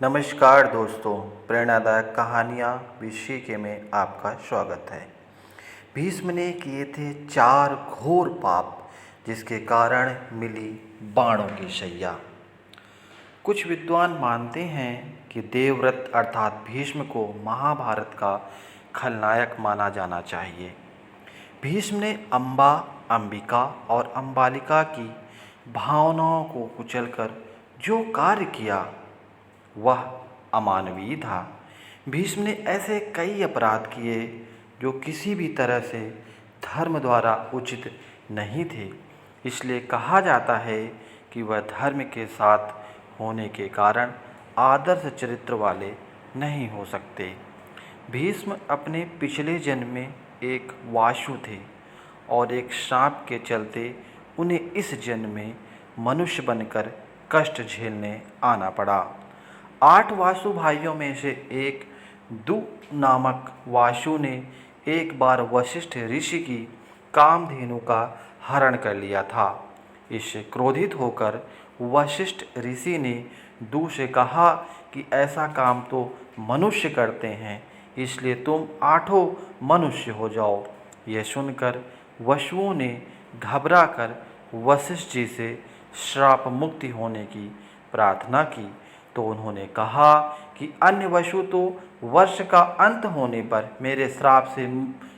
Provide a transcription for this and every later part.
नमस्कार दोस्तों, प्रेरणादायक कहानियाँ विषय के में आपका स्वागत है। भीष्म ने किए थे 4 घोर पाप, जिसके कारण मिली बाणों की सैया। कुछ विद्वान मानते हैं कि देवव्रत अर्थात भीष्म को महाभारत का खलनायक माना जाना चाहिए। भीष्म ने अम्बा, अंबिका और अम्बालिका की भावनाओं को कुचलकर जो कार्य किया वह अमानवीय था। भीष्म ने ऐसे कई अपराध किए जो किसी भी तरह से धर्म द्वारा उचित नहीं थे। इसलिए कहा जाता है कि वह धर्म के साथ होने के कारण आदर्श चरित्र वाले नहीं हो सकते। भीष्म अपने पिछले जन्म में एक वासु थे और एक सांप के चलते उन्हें इस जन्म में मनुष्य बनकर कष्ट झेलने आना पड़ा। 8 वासु भाइयों में से एक दु नामक वासु ने एक बार वशिष्ठ ऋषि की कामधेनु का हरण कर लिया था। इससे क्रोधित होकर वशिष्ठ ऋषि ने दु से कहा कि ऐसा काम तो मनुष्य करते हैं, इसलिए तुम 8 मनुष्य हो जाओ। यह सुनकर वसुओं ने घबराकर वशिष्ठ जी से श्राप मुक्ति होने की प्रार्थना की, तो उन्होंने कहा कि अन्य वसु तो वर्ष का अंत होने पर मेरे श्राप से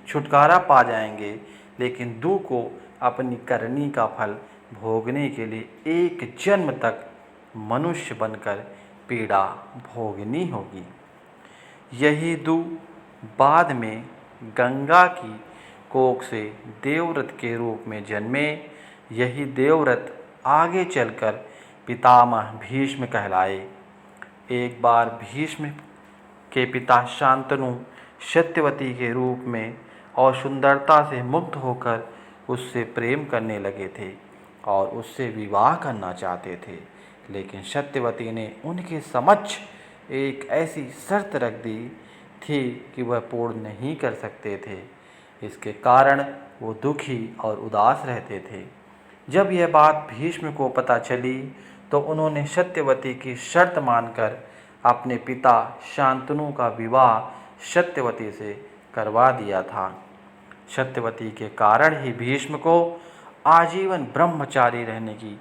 छुटकारा पा जाएंगे, लेकिन दु को अपनी करनी का फल भोगने के लिए एक जन्म तक मनुष्य बनकर पीड़ा भोगनी होगी। यही दु बाद में गंगा की कोख से देवव्रत के रूप में जन्मे। यही देवव्रत आगे चलकर पितामह भीष्म कहलाए। एक बार भीष्म के पिता शांतनु सत्यवती के रूप में और सुंदरता से मुग्ध होकर उससे प्रेम करने लगे थे और उससे विवाह करना चाहते थे, लेकिन सत्यवती ने उनके समक्ष एक ऐसी शर्त रख दी थी कि वह पूर्ण नहीं कर सकते थे। इसके कारण वो दुखी और उदास रहते थे। जब यह बात भीष्म को पता चली तो उन्होंने सत्यवती की शर्त मानकर अपने पिता शांतनु का विवाह सत्यवती से करवा दिया था। सत्यवती के कारण ही भीष्म को आजीवन ब्रह्मचारी रहने की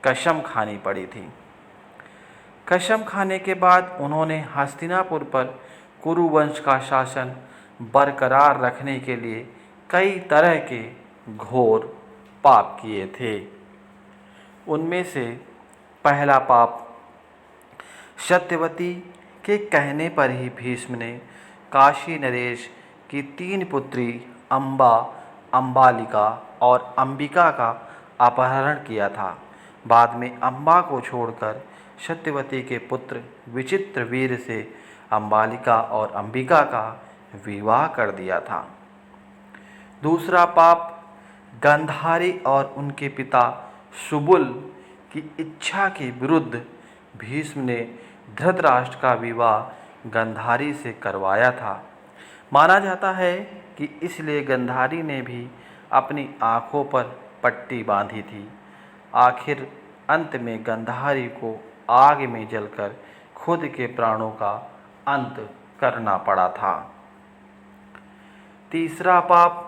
कसम खानी पड़ी थी। कसम खाने के बाद उन्होंने हस्तिनापुर पर कुरुवंश का शासन बरकरार रखने के लिए कई तरह के घोर पाप किए थे। उनमें से पहला पाप, सत्यवती के कहने पर ही भीष्म ने काशी नरेश की 3 पुत्री अम्बा, अम्बालिका और अंबिका का अपहरण किया था। बाद में अम्बा को छोड़कर सत्यवती के पुत्र विचित्रवीर्य से अम्बालिका और अंबिका का विवाह कर दिया था। दूसरा पाप, गांधारी और उनके पिता सुबुल की इच्छा के विरुद्ध भीष्म ने धृतराष्ट्र का विवाह गांधारी से करवाया था। माना जाता है कि इसलिए गांधारी ने भी अपनी आँखों पर पट्टी बांधी थी। आखिर अंत में गांधारी को आग में जलकर खुद के प्राणों का अंत करना पड़ा था। तीसरा पाप,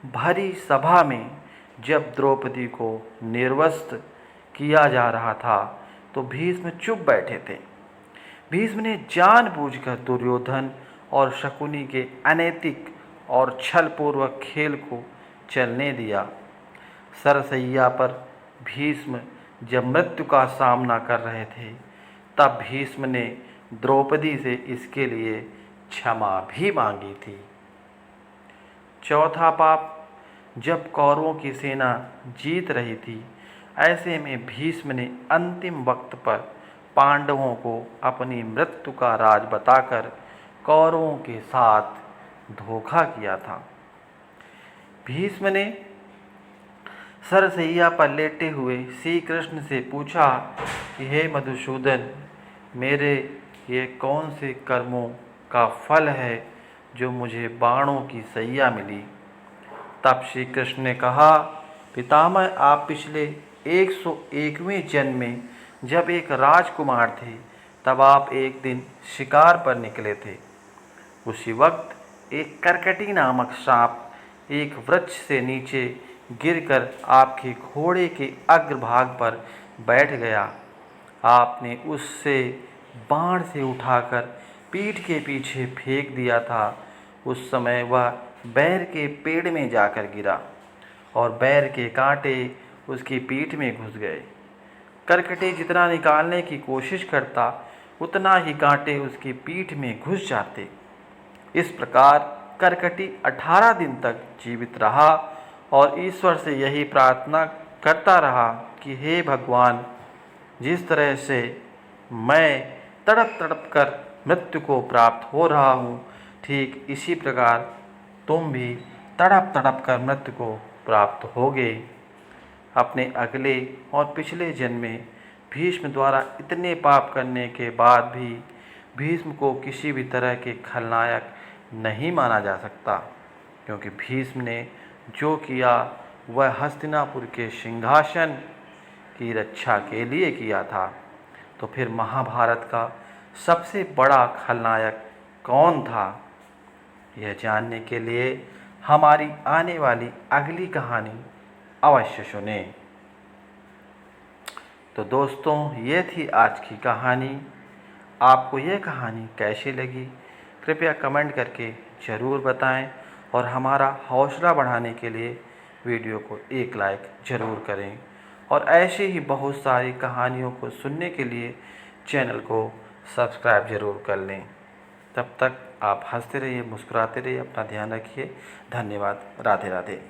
भरी सभा में जब द्रौपदी को निर्वस्त्र किया जा रहा था तो भीष्म चुप बैठे थे। भीष्म ने जानबूझकर दुर्योधन और शकुनी के अनैतिक और छलपूर्वक खेल को चलने दिया। सरसैया पर भीष्म जब मृत्यु का सामना कर रहे थे तब भीष्म ने द्रौपदी से इसके लिए क्षमा भी मांगी थी। चौथा पाप, जब कौरवों की सेना जीत रही थी, ऐसे में भीष्म ने अंतिम वक्त पर पांडवों को अपनी मृत्यु का राज बताकर कौरवों के साथ धोखा किया था। भीष्म ने सरसैया पर लेटे हुए श्री कृष्ण से पूछा कि हे मधुसूदन, मेरे ये कौन से कर्मों का फल है जो मुझे बाणों की सैया मिली। तब श्री कृष्ण ने कहा, पितामह, आप पिछले 101वें जन्म में जब एक राजकुमार थे तब आप एक दिन शिकार पर निकले थे। उसी वक्त एक करकटी नामक सांप एक वृक्ष से नीचे गिरकर आपके घोड़े के अग्रभाग पर बैठ गया। आपने उससे बाण से उठाकर पीठ के पीछे फेंक दिया था। उस समय वह बैर के पेड़ में जाकर गिरा और बैर के कांटे उसकी पीठ में घुस गए। करकटे जितना निकालने की कोशिश करता, उतना ही कांटे उसकी पीठ में घुस जाते। इस प्रकार करकटी 18 दिन तक जीवित रहा और ईश्वर से यही प्रार्थना करता रहा कि हे भगवान, जिस तरह से मैं तड़प तड़प कर मृत्यु को प्राप्त हो रहा हूँ, ठीक इसी प्रकार तुम भी तड़प तड़प कर मृत्यु को प्राप्त होगे। अपने अगले और पिछले जन्म में भीष्म द्वारा इतने पाप करने के बाद भी भीष्म को किसी भी तरह के खलनायक नहीं माना जा सकता, क्योंकि भीष्म ने जो किया वह हस्तिनापुर के सिंहासन की रक्षा के लिए किया था। तो फिर महाभारत का सबसे बड़ा खलनायक कौन था? यह जानने के लिए हमारी आने वाली अगली कहानी अवश्य सुनें। तो दोस्तों, ये थी आज की कहानी। आपको यह कहानी कैसी लगी कृपया कमेंट करके ज़रूर बताएं और हमारा हौसला बढ़ाने के लिए वीडियो को एक लाइक ज़रूर करें और ऐसे ही बहुत सारी कहानियों को सुनने के लिए चैनल को सब्सक्राइब ज़रूर कर लें। तब तक आप हंसते रहिए, मुस्कुराते रहिए, अपना ध्यान रखिए। धन्यवाद। राधे राधे।